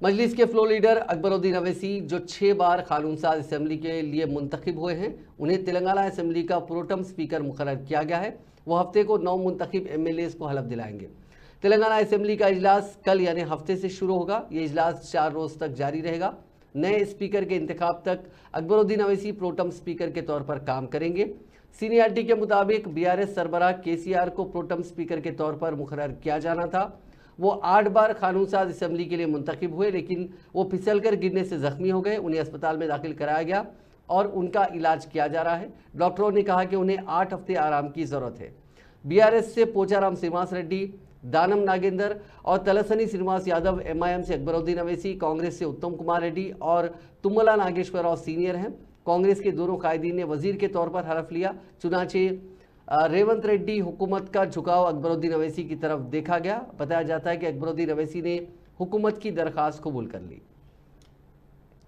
मजलिस के floor leader Akbaruddin Owaisi जो 6 बार कानून साज असेंबली के लिए मुंतखब हुए हैं, उन्हें तेलंगाना असेंबली का प्रोटम स्पीकर मुकर्रर किया गया है। वो हफ्ते को 9 मुंतखब MLAs को हलफ दिलाएंगे। तेलंगाना असेंबली का इजलास कल यानी हफ्ते से शुरू होगा। ये इजलास 4 रोज तक जारी रहेगा। नए स्पीकर के इंतखाब तक अकबरुद्दीन अवैसी प्रोटम स्पीकर के तौर पर काम करेंगे। सीनियरिटी के मुताबिक BRS सरबराह KCR को प्रोटम स्पीकर के तौर पर मुकर्रर किया जाना था। वो 8 बार कानून साज असेंबली के लिए मुंतखब हुए, लेकिन वो फिसलकर गिरने से जख्मी हो गए। उन्हें अस्पताल में दाखिल कराया गया और उनका इलाज किया जा रहा है। डॉक्टरों ने कहा कि उन्हें 8 हफ्ते आराम की ज़रूरत है। BRS से पोचाराम श्रीनिवास रेड्डी, दानम नागेंदर और तलसनी श्रीनिवास यादव, MIM से अकबरुद्दीन अवैसी, कांग्रेस से उत्तम कुमार रेड्डी और तुम्मला नागेश्वर राव सीनियर हैं। कांग्रेस के दोनों कायदीन ने वजीर के तौर पर हलफ लिया। चुनाचे रेवंत रेड्डी हुकूमत का झुकाव अकबरुद्दीन अवैसी की तरफ देखा गया। बताया जाता है कि अकबरुद्दीन अवैसी ने हुकूमत की दरख्वास्त कबूल कर ली।